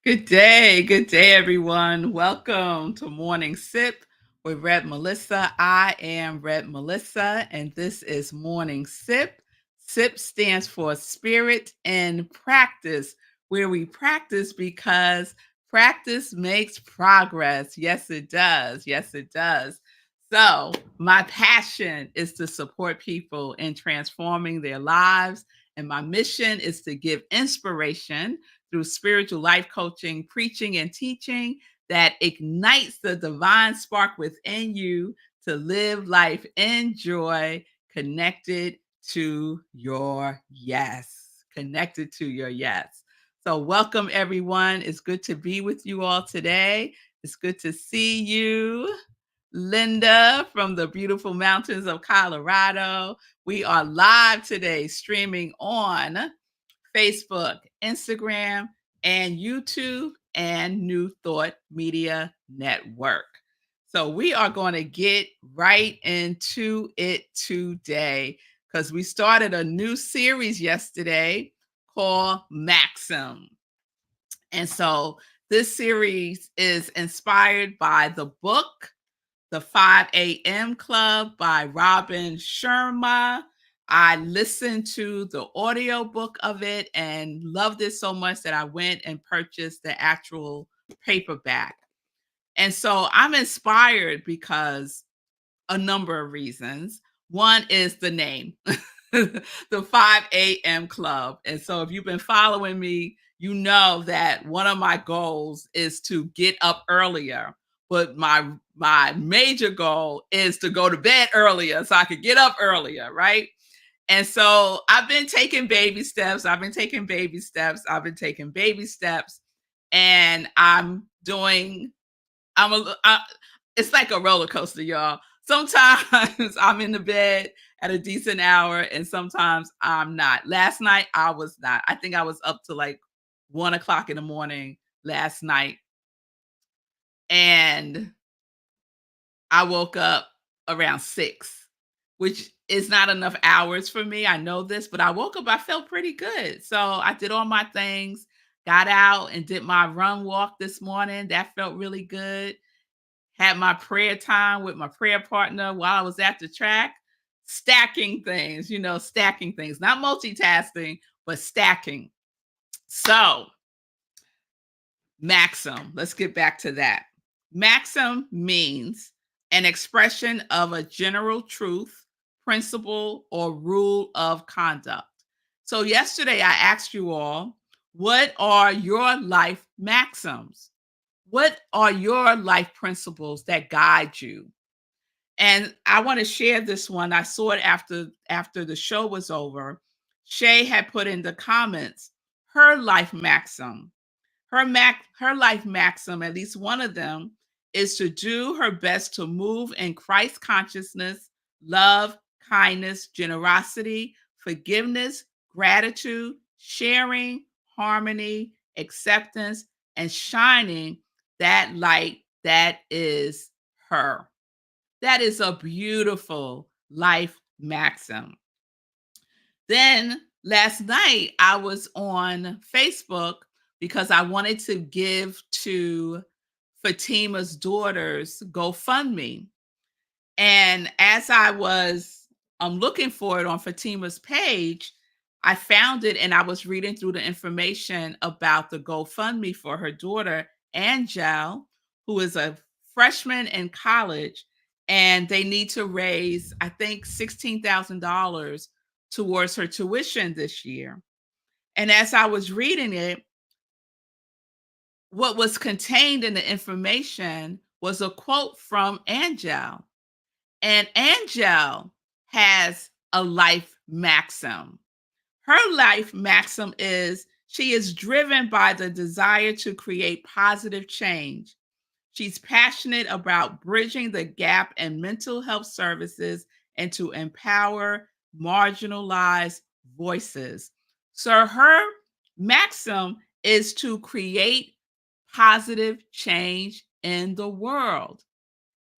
Good day, everyone. Welcome to Morning Sip with Red Melissa. I am Red Melissa, and this is Morning Sip. SIP stands for Spirit and Practice, where we practice because practice makes progress. Yes, it does. Yes, it does. So, my passion is to support people in transforming their lives, and my mission is to give inspiration through spiritual life coaching, preaching, and teaching that ignites the divine spark within you to live life in joy, connected to your yes. Connected to your yes. So, welcome everyone. It's good to be with you all today. It's good to see you. Linda from the beautiful mountains of Colorado. We are live today, streaming on Facebook, Instagram, and YouTube, and New Thought Media Network. So we are going to get right into it today because we started a new series yesterday called Maxim. And so this series is inspired by the book the 5 a.m. Club by Robin Sharma. I listened to the audio book of it and loved it so much that I went and purchased the actual paperback. And so I'm inspired because a number of reasons. One is the name, the 5 a.m. Club. And so if you've been following me, you know that one of my goals is to get up earlier. But my major goal is to go to bed earlier so I could get up earlier, right? And so I've been taking baby steps. And it's like a roller coaster, y'all. Sometimes I'm in the bed at a decent hour and sometimes I'm not. Last night I was not. I think I was up to like 1 o'clock in the morning last night. And I woke up around 6, which is not enough hours for me. I know this, but I woke up, I felt pretty good. So I did all my things, got out and did my run walk this morning. That felt really good. Had my prayer time with my prayer partner while I was at the track, stacking things, not multitasking, but stacking. So, Maxim, let's get back to that. Maxim means an expression of a general truth, principle, or rule of conduct. So, yesterday I asked you all, what are your life maxims? What are your life principles that guide you? And I want to share this one. I saw it after the show was over. Shay had put in the comments her life maxim. Her life maxim, at least one of them, is to do her best to move in Christ consciousness, love, kindness, generosity, forgiveness, gratitude, sharing, harmony, acceptance, and shining that light that is her. That is a beautiful life maxim. Then last night, I was on Facebook because I wanted to give to Fatima's daughter's GoFundMe. And as I was looking for it on Fatima's page, I found it and I was reading through the information about the GoFundMe for her daughter, Angel, who is a freshman in college, and they need to raise, I think, $16,000 towards her tuition this year. And as I was reading it, what was contained in the information was a quote from Angel. And Angel has a life maxim. Her life maxim is she is driven by the desire to create positive change. She's passionate about bridging the gap in mental health services and to empower marginalized voices. So her maxim is to create positive change in the world.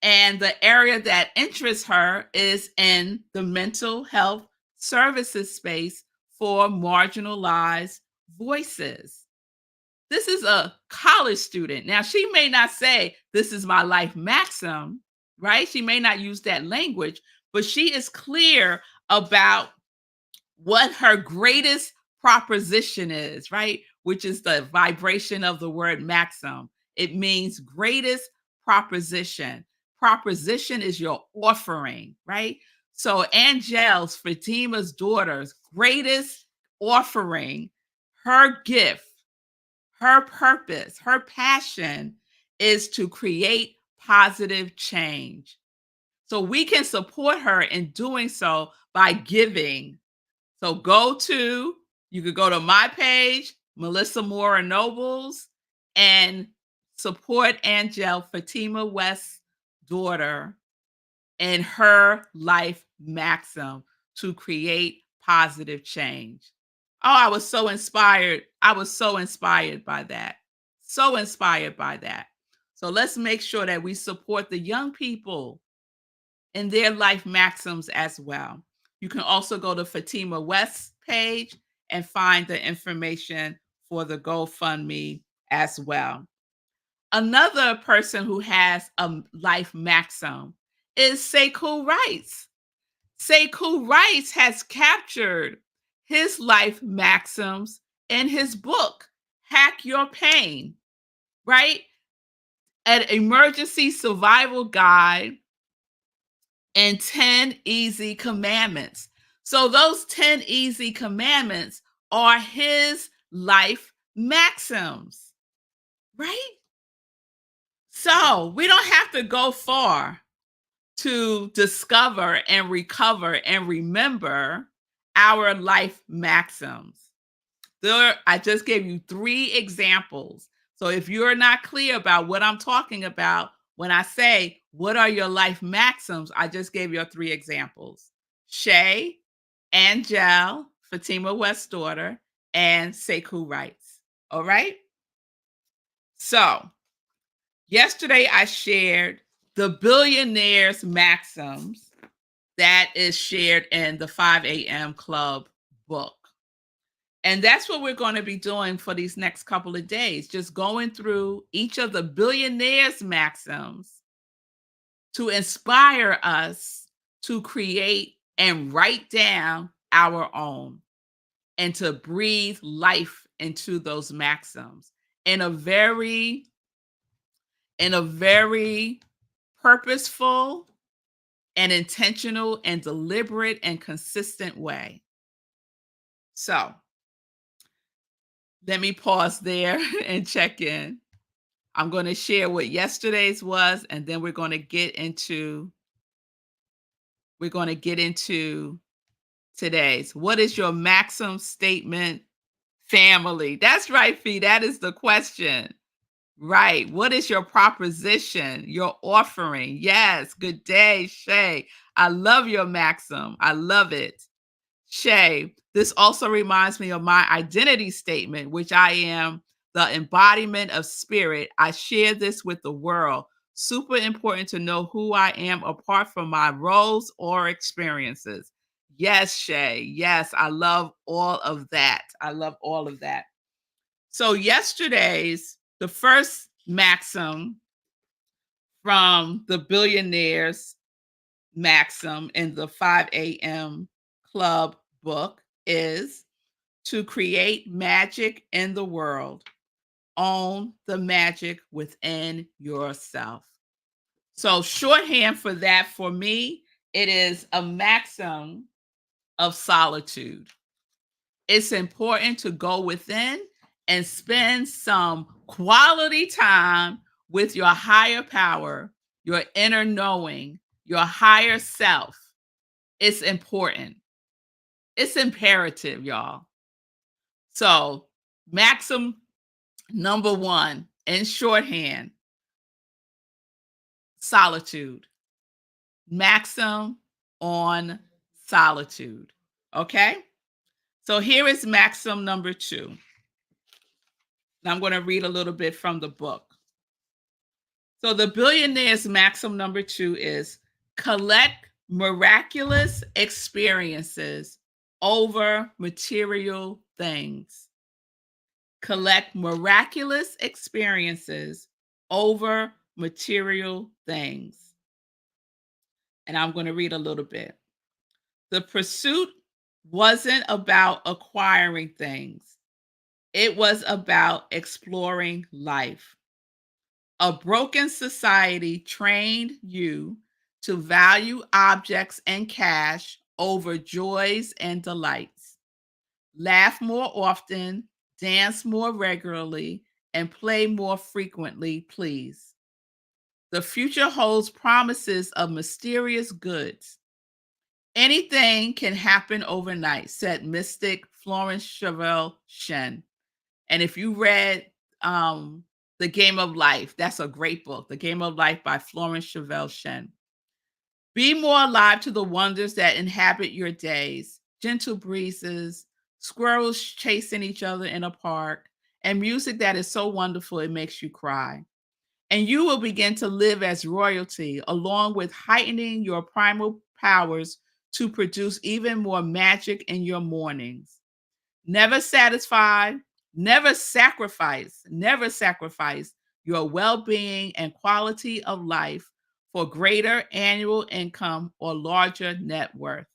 And the area that interests her is in the mental health services space for marginalized voices. This is a college student. Now, she may not say, "This is my life maxim," right? She may not use that language, but she is clear about what her greatest proposition is, right? Which is the vibration of the word maxim. It means greatest proposition. Proposition is your offering, right? So Angel's, Fatima's daughter's greatest offering, her gift, her purpose, her passion is to create positive change. So we can support her in doing so by giving. So you could go to my page, Melissa Mora Nobles, and support Angel Fatima West's daughter and her life maxim to create positive change. Oh, I was so inspired. I was so inspired by that. So inspired by that. So let's make sure that we support the young people in their life maxims as well. You can also go to Fatima West's page and find the information for the GoFundMe as well. Another person who has a life maxim is Sekou Wrights. Sekou Wrights has captured his life maxims in his book, Hack Your Pain, right? An emergency survival guide and 10 easy commandments. So those 10 easy commandments are his life maxims, right? So we don't have to go far to discover and recover and remember our life maxims. I just gave you 3 examples. So if you're not clear about what I'm talking about when I say, what are your life maxims? I just gave you 3 examples. Shay, Angel, Fatima West's daughter, and Sekou Wrights. All right? So yesterday I shared the Billionaire's Maxims that is shared in the 5 a.m. Club book. And that's what we're going to be doing for these next couple of days, just going through each of the billionaires' maxims to inspire us to create and write down our own and to breathe life into those maxims in a very purposeful and intentional and deliberate and consistent way. So let me pause there and check in. I'm going to share what yesterday's was, and then we're going to get into today's. What is your maxim statement, family? That's right, Fee. That is the question. Right. What is your proposition, your offering? Yes. Good day, Shay. I love your maxim. I love it. Shay, this also reminds me of my identity statement, which I am the embodiment of spirit. I share this with the world. Super important to know who I am apart from my roles or experiences. Yes, Shay. Yes, I love all of that. I love all of that. So the first maxim from the Billionaires Maxim in the 5 a.m. Club book is to create magic in the world. Own the magic within yourself. So shorthand for that for me, it is a maxim of solitude. It's important to go within and spend some quality time with your higher power, your inner knowing, your higher self. It's important. It's imperative, y'all. So, maxim number 1 in shorthand, solitude. Maxim on solitude. Okay? So here is maxim number 2. Now I'm going to read a little bit from the book. So the Billionaire's maxim number 2 is collect miraculous experiences over material things. Collect miraculous experiences over material things. And I'm going to read a little bit. The pursuit wasn't about acquiring things, it was about exploring life. A broken society trained you to value objects and cash over joys and delights. Laugh more often, dance more regularly, and play more frequently, please. The future holds promises of mysterious goods. Anything can happen overnight, said mystic Florence Chevelle Shen. And if you read The Game of Life, that's a great book, The Game of Life by Florence Chevelle Shen. Be more alive to the wonders that inhabit your days, gentle breezes, squirrels chasing each other in a park, and music that is so wonderful it makes you cry. And you will begin to live as royalty, along with heightening your primal powers to produce even more magic in your mornings. Never satisfied, never sacrifice your well being and quality of life for greater annual income or larger net worth.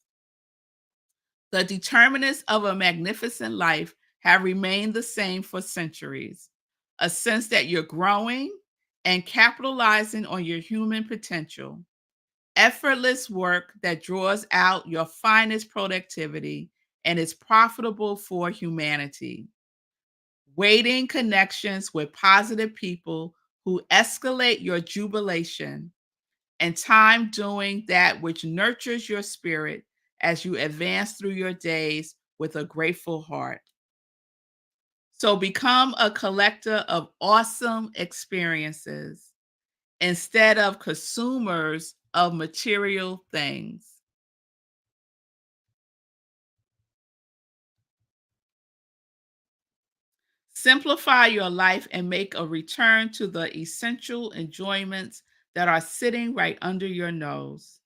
The determinants of a magnificent life have remained the same for centuries, a sense that you're growing and capitalizing on your human potential, effortless work that draws out your finest productivity and is profitable for humanity. Waiting connections with positive people who escalate your jubilation, and time doing that which nurtures your spirit as you advance through your days with a grateful heart. So become a collector of awesome experiences instead of consumers of material things. Simplify your life and make a return to the essential enjoyments that are sitting right under your nose.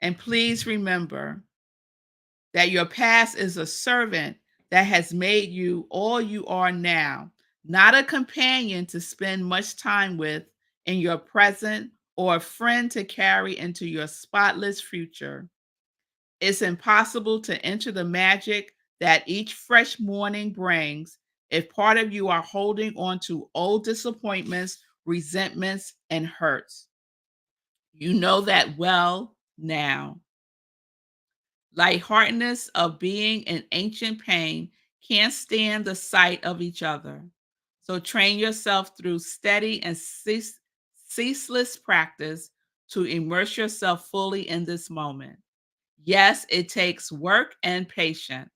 And please remember that your past is a servant that has made you all you are now, not a companion to spend much time with in your present or a friend to carry into your spotless future. It's impossible to enter the magic that each fresh morning brings if part of you are holding on to old disappointments, resentments, and hurts. You know that well now. Lightheartedness of being in ancient pain can't stand the sight of each other. So train yourself through steady and ceaseless practice to immerse yourself fully in this moment. Yes, it takes work and patience.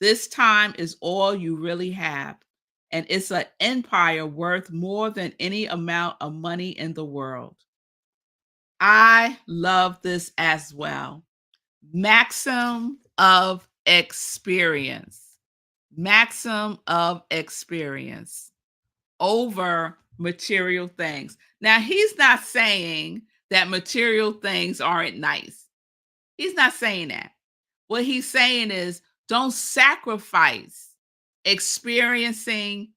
This time is all you really have, and it's an empire worth more than any amount of money in the world. I love this as well. Maxim of experience. Maxim of experience over material things. Now, he's not saying that material things aren't nice. He's not saying that. What he's saying is don't sacrifice experiencing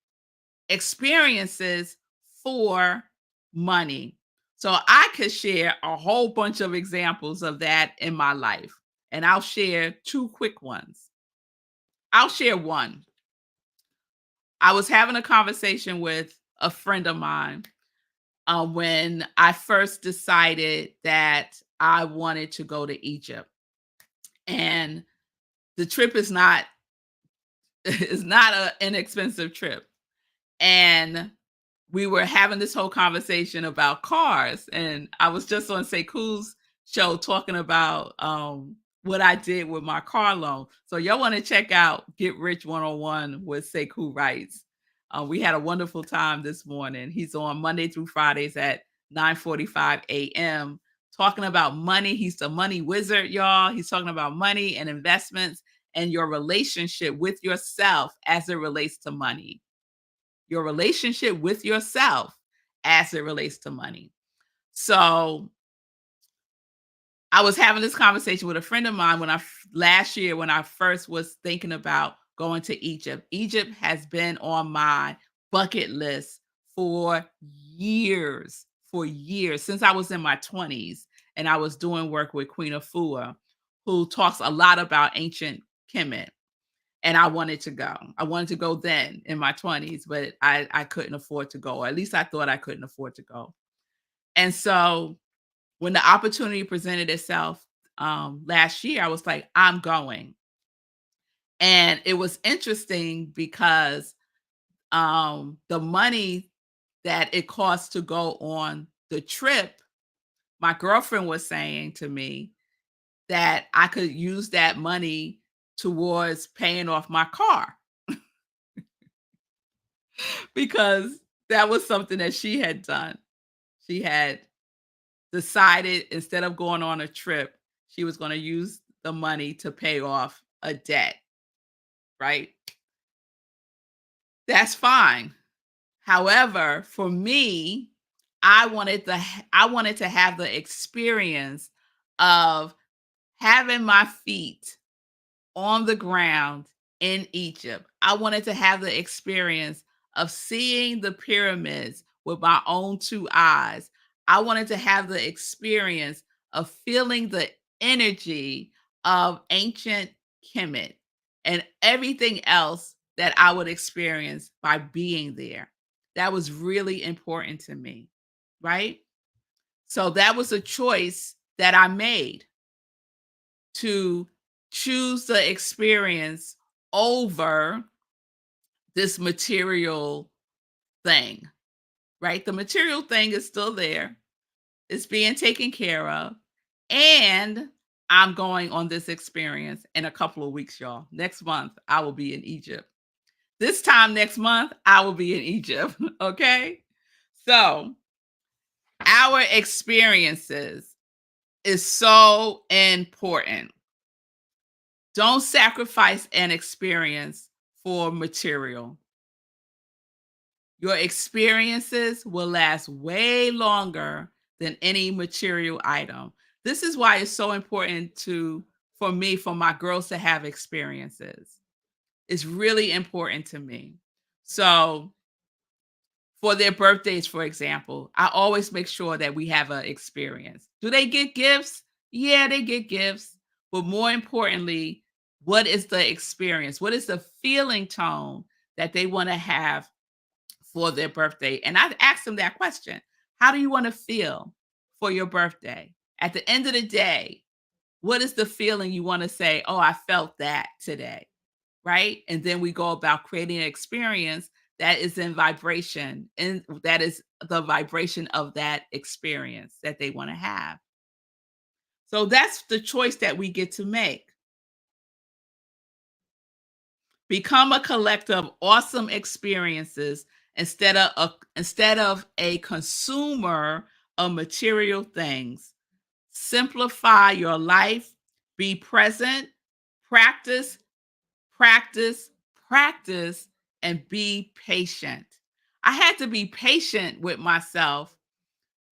experiences for money. So I could share a whole bunch of examples of that in my life, and I'll share two quick ones. I'll share one. I was having a conversation with a friend of mine when I first decided that I wanted to go to Egypt, and the trip is not is not an inexpensive trip. And we were having this whole conversation about cars, and I was just on Sekou's show talking about what I did with my car loan. So y'all want to check out Get Rich 101 with Sekou Wrights. We had a wonderful time this morning. He's on Monday through Fridays at 9:45 a.m. talking about money. He's the money wizard, y'all. He's talking about money and investments and your relationship with yourself as it relates to money. Your relationship with yourself as it relates to money. So I was having this conversation with a friend of mine last year when I first was thinking about going to Egypt. Egypt has been on my bucket list for for years, since I was in my 20s and I was doing work with Queen Afua, who talks a lot about ancient Kemet. And I wanted to go. I wanted to go then in my 20s, but I couldn't afford to go. Or at least I thought I couldn't afford to go. And so when the opportunity presented itself last year, I was like, I'm going. And it was interesting because the money that it costs to go on the trip, my girlfriend was saying to me that I could use that money towards paying off my car because that was something that she had done. She had decided instead of going on a trip, she was going to use the money to pay off a debt, right? That's fine. However, for me, I wanted to have the experience of having my feet on the ground in Egypt. I wanted to have the experience of seeing the pyramids with my own two eyes. I wanted to have the experience of feeling the energy of ancient Kemet and everything else that I would experience by being there. That was really important to me, right? So that was a choice that I made to choose the experience over this material thing, right? The material thing is still there. It's being taken care of. And I'm going on this experience in a couple of weeks, y'all. Next month, I will be in Egypt. This time next month, I will be in Egypt. Okay. So, our experiences is so important. Don't sacrifice an experience for material. Your experiences will last way longer than any material item. This is why it's so important for me, for my girls to have experiences. It's really important to me. So, for their birthdays, for example, I always make sure that we have an experience. Do they get gifts? Yeah, they get gifts. But more importantly, what is the experience? What is the feeling tone that they want to have for their birthday? And I've asked them that question. How do you want to feel for your birthday? At the end of the day, what is the feeling you want to say? Oh, I felt that today, right? And then we go about creating an experience that is in vibration, and that is the vibration of that experience that they want to have. So that's the choice that we get to make. Become a collector of awesome experiences instead of a consumer of material things. Simplify your life, be present, practice, practice, practice, and be patient. I had to be patient with myself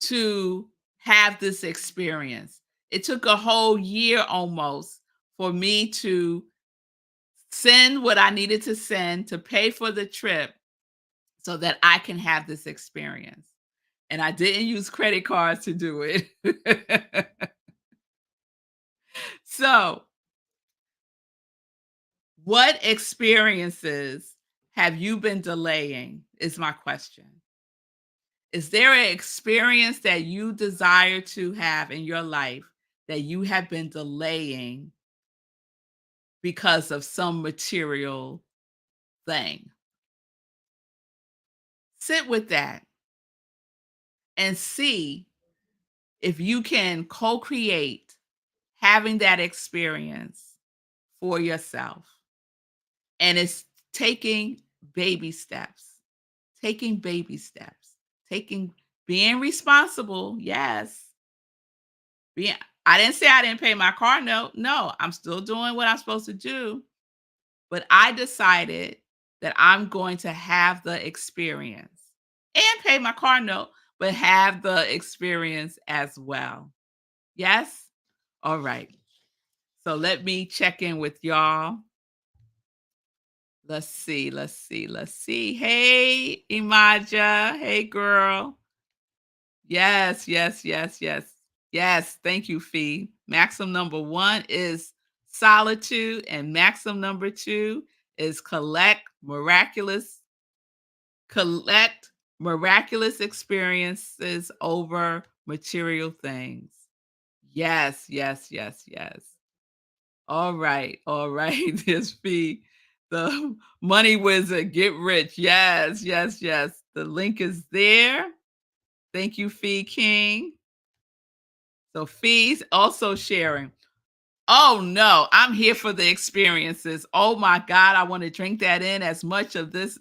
to have this experience. It took a whole year almost for me to send what I needed to send to pay for the trip so that I can have this experience. And I didn't use credit cards to do it. So, what experiences have you been delaying? Is my question. Is there an experience that you desire to have in your life that you have been delaying because of some material thing? Sit with that and see if you can co create having that experience for yourself. And it's taking baby steps, taking baby steps, taking, being responsible. Yes. Being, I didn't say I didn't pay my car note. No, I'm still doing what I'm supposed to do. But I decided that I'm going to have the experience and pay my car note, but have the experience as well. Yes? All right. So let me check in with y'all. Let's see, let's see, let's see. Hey, Imaja. Hey, girl. Yes, yes, yes, yes. Yes, thank you, Fee. Maxim number 1 is solitude, and maxim number 2 is collect miraculous experiences over material things. Yes, yes, yes, yes. All right. This Fee, the money wizard, get rich. Yes, yes, yes. The link is there. Thank you, Fee King. So Fee's also sharing. Oh no, I'm here for the experiences. Oh my God, I want to drink that in as much of this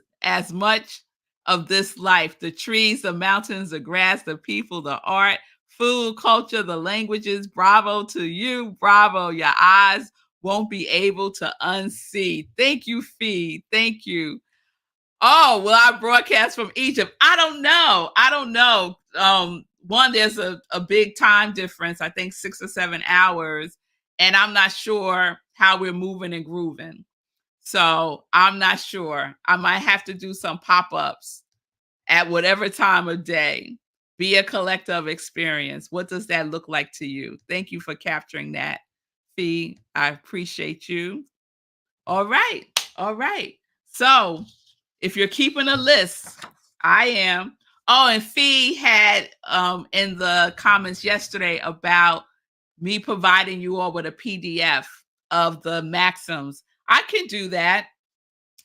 life. The trees, the mountains, the grass, the people, the art, food, culture, the languages. Bravo to you. Bravo. Your eyes won't be able to unsee. Thank you, Fee. Thank you. Oh, will I broadcast from Egypt? I don't know. I don't know. One, there's a big time difference, I think 6 or 7 hours, and I'm not sure how we're moving and grooving. So I'm not sure. I might have to do some pop-ups at whatever time of day. Be a collective experience. What does that look like to you? Thank you for capturing that, Fee. I appreciate you. All right. All right. So if you're keeping a list, I am. Oh, and Fee had in the comments yesterday about me providing you all with a PDF of the maxims. I can do that.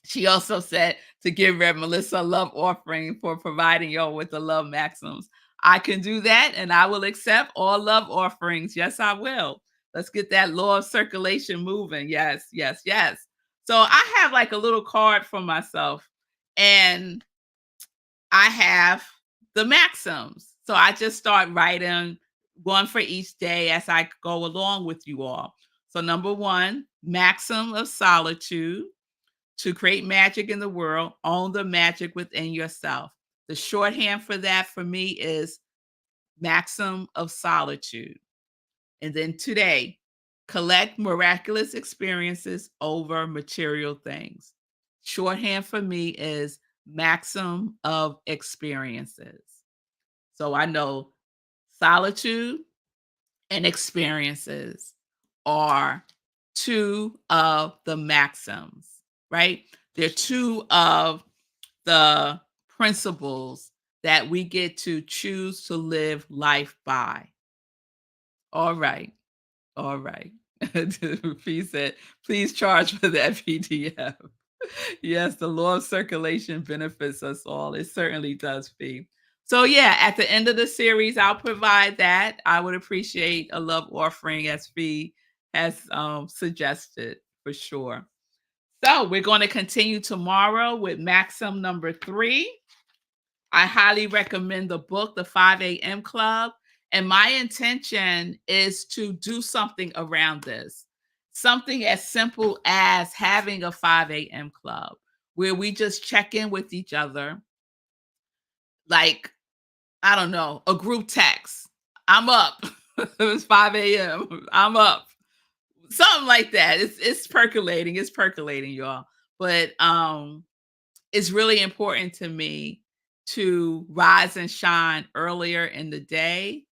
She also said to give Rev Melissa a love offering for providing y'all with the love maxims. I can do that and I will accept all love offerings. Yes, I will. Let's get that law of circulation moving. Yes, yes, yes. So I have like a little card for myself and I have the maxims. So I just start writing one for each day as I go along with you all. So, number 1, maxim of solitude. To create magic in the world, own the magic within yourself. The shorthand for that for me is maxim of solitude. And then today, collect miraculous experiences over material things. Shorthand for me is maxim of experiences. So I know solitude and experiences are two of the maxims, right? They're two of the principles that we get to choose to live life by. All right. All right. Fee said, please charge for that PDF. Yes, the law of circulation benefits us all. It certainly does, Fee. So, yeah, at the end of the series, I'll provide that. I would appreciate a love offering, as Fee has suggested for sure. So, we're going to continue tomorrow with Maxim number 3. I highly recommend the book, The 5 a.m. Club. And my intention is to do something around this. Something as simple as having a 5 a.m. club where we just check in with each other. Like, I don't know, a group text. I'm up. It's 5 a.m. I'm up. Something like that. It's percolating. It's percolating, y'all. But it's really important to me to rise and shine earlier in the day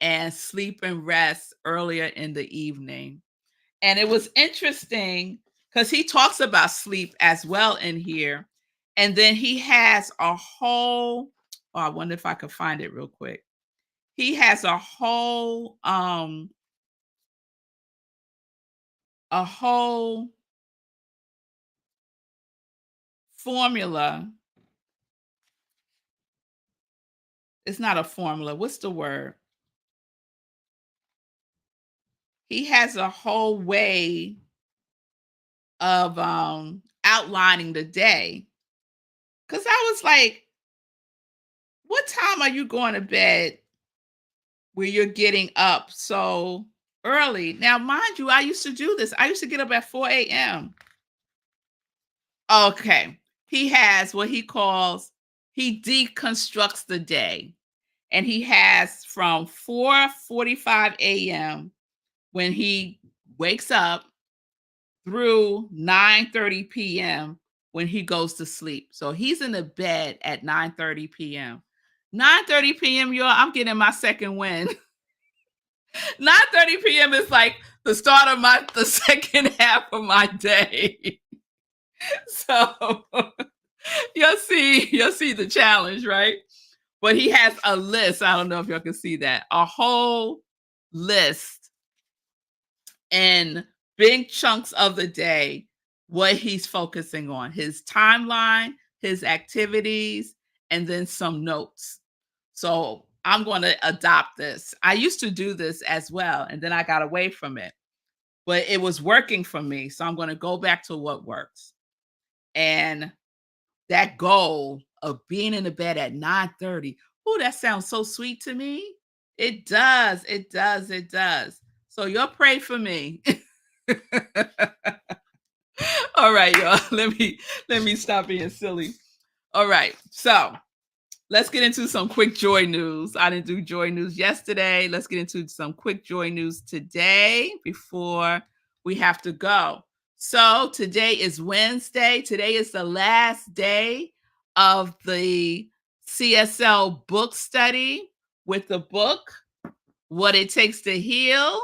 and sleep and rest earlier in the evening. And it was interesting because he talks about sleep as well in here. And then he has a whole, oh, I wonder if I could find it real quick. He has a whole formula. It's not a formula. What's the word? He has a whole way of outlining the day. Cause I was like, what time are you going to bed where you're getting up so early? Now, mind you, I used to do this. I used to get up at 4 a.m. Okay. He has what he deconstructs the day. And he has from 4:45 a.m. when he wakes up through 9:30 p.m. when he goes to sleep. So he's in the bed at 9:30 p.m. 9:30 p.m., y'all, I'm getting my second win. 9:30 p.m. is like the start of the second half of my day. So you'll see the challenge, right? But he has a list. I don't know if y'all can see that. A whole list in big chunks of the day, what he's focusing on, his timeline, his activities, and then some notes. So I'm going to adopt this. I used to do this as well, and then I got away from it, but it was working for me. So I'm going to go back to what works. And that goal of being in the bed at 9:30, oh, that sounds so sweet to me. It does. It does. It does. So you'll pray for me. All right, y'all. Let me stop being silly. All right. So let's get into some quick joy news. I didn't do joy news yesterday. Let's get into some quick joy news today before we have to go. So today is Wednesday. Today is the last day of the CSL book study with the book, What It Takes to Heal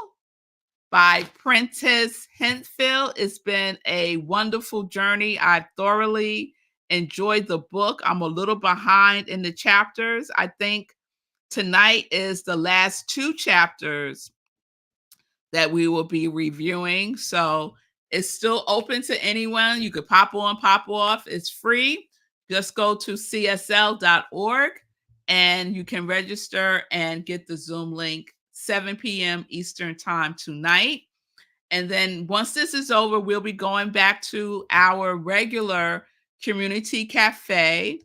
by Prentice Hentfield. It's been a wonderful journey. I thoroughly enjoyed the book. I'm a little behind in the chapters. I think tonight is the last two chapters that we will be reviewing. So it's still open to anyone. You could pop on, pop off. It's free. Just go to csl.org and you can register and get the Zoom link 7 p.m. Eastern Time tonight. And then once this is over, we'll be going back to our regular community cafe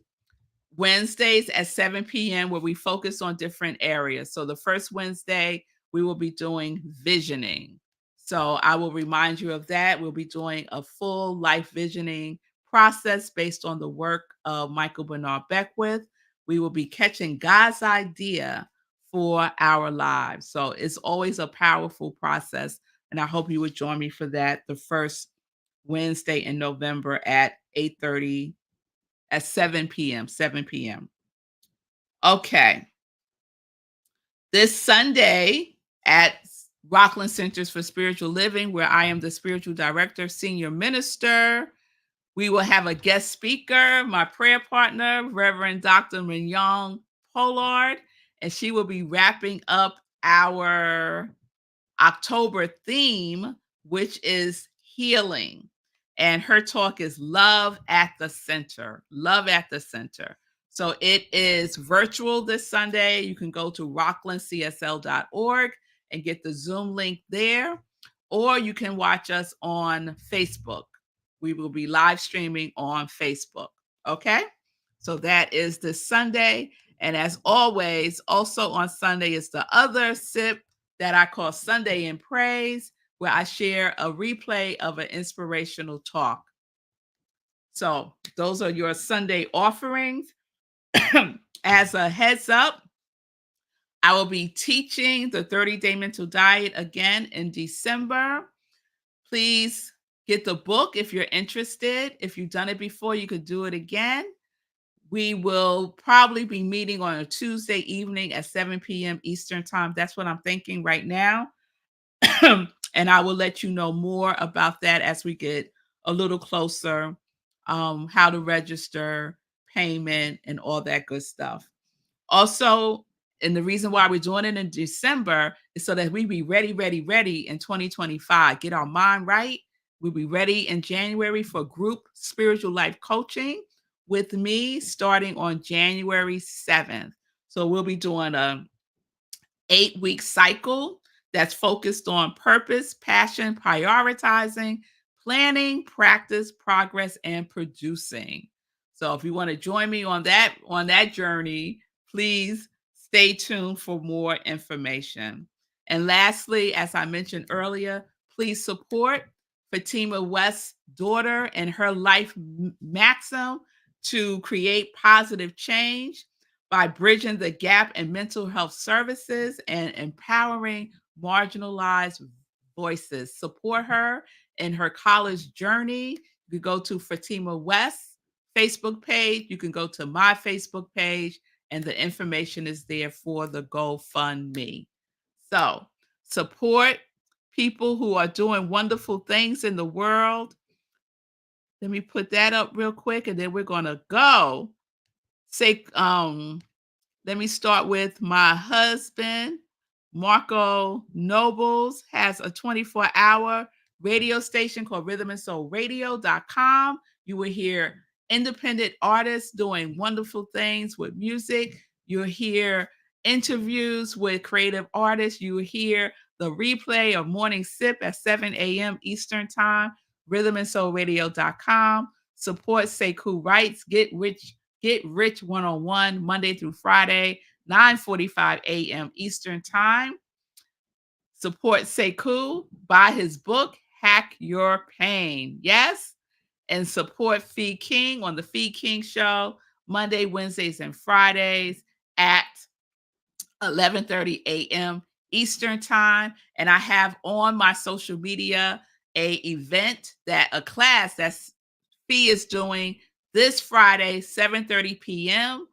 Wednesdays at 7 p.m., where we focus on different areas. So the first Wednesday, we will be doing visioning. So I will remind you of that. We'll be doing a full life visioning process based on the work of Michael Bernard Beckwith. We will be catching God's idea for our lives. So it's always a powerful process. And I hope you would join me for that the first Wednesday in November at 8:30 at 7 p.m. 7 p.m. Okay. This Sunday at Rockland Centers for Spiritual Living, where I am the spiritual director, senior minister, we will have a guest speaker, my prayer partner, Reverend Dr. Mignon Pollard, and she will be wrapping up our October theme, which is healing. And her talk is Love at the Center. Love at the Center. So it is virtual this Sunday. You can go to rocklandcsl.org and get the Zoom link there, or you can watch us on Facebook. We will be live streaming on Facebook. Okay. So that is this Sunday. And as always, also on Sunday is the other SIP that I call Sunday in Praise, where I share a replay of an inspirational talk. So those are your Sunday offerings. As a heads up, I will be teaching the 30-day mental diet again in December. Please get the book if you're interested. If you've done it before, you could do it again. We will probably be meeting on a Tuesday evening at 7 p.m. Eastern Time. That's what I'm thinking right now. And I will let you know more about that as we get a little closer, how to register, payment, and all that good stuff. Also, and the reason why we're doing it in December is so that we be ready in 2025. Get our mind right. We'll be ready in January for group spiritual life coaching with me starting on January 7th. So we'll be doing a 8-week cycle that's focused on purpose, passion, prioritizing, planning, practice, progress, and producing. So if you want to join me on that journey, please stay tuned for more information. And lastly, as I mentioned earlier, please support Fatima West's daughter and her life maxim to create positive change by bridging the gap in mental health services and empowering marginalized voices. Support her in her college journey. You You go to Fatima West Facebook page. You can go to my Facebook page, and the information is there for the GoFundMe. So support people who are doing wonderful things in the world. Let me put that up real quick, and then we're gonna go. Say, let me start with my husband. Marco Nobles has a 24-hour radio station called rhythmandsoulradio.com. You will hear independent artists doing wonderful things with music. You'll hear interviews with creative artists. You will hear the replay of Morning Sip at 7 a.m. Eastern Time, rhythmandsoulradio.com. Support Sekou Wrights, Get Rich 101, Monday through Friday, 9:45 a.m. Eastern Time. Support Sekou, buy his book, Hack Your Pain. Yes? And support Fee King on the Fee King Show, Monday, Wednesdays, and Fridays at 11:30 a.m. Eastern Time. And I have on my social media a class that's Fee is doing this Friday, 7:30 p.m.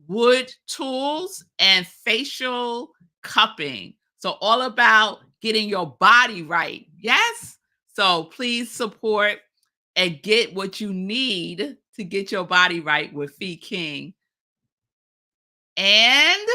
Wood tools and facial cupping. So all about getting your body right. Yes? So please support and get what you need to get your body right with Fee King. And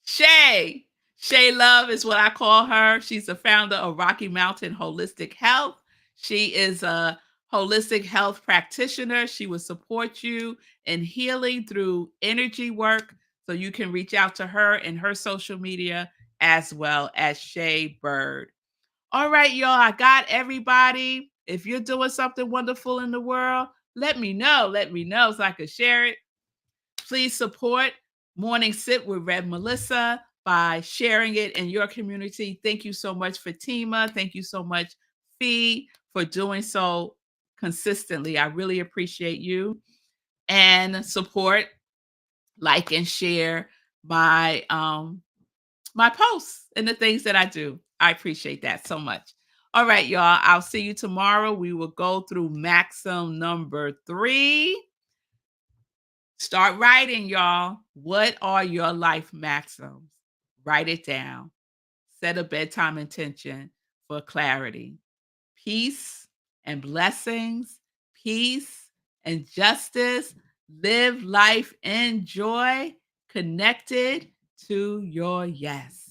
Shay. Shay Love is what I call her. She's the founder of Rocky Mountain Holistic Health. She is a holistic health practitioner. She will support you in healing through energy work. So you can reach out to her in her social media as well as Shay Bird. All right, y'all. I got everybody. If you're doing something wonderful in the world, let me know. Let me know so I can share it. Please support Morning Sip with Red Melissa by sharing it in your community. Thank you so much, Fatima. Thank you so much, Fee, for doing so consistently. I really appreciate you. And support, like, and share my posts and the things that I do. I appreciate that so much. All right, y'all. I'll see you tomorrow. We will go through maxim number 3. Start writing, y'all. What are your life maxims? Write it down. Set a bedtime intention for clarity. Peace and blessings, peace and justice. Live life in joy, connected to your yes.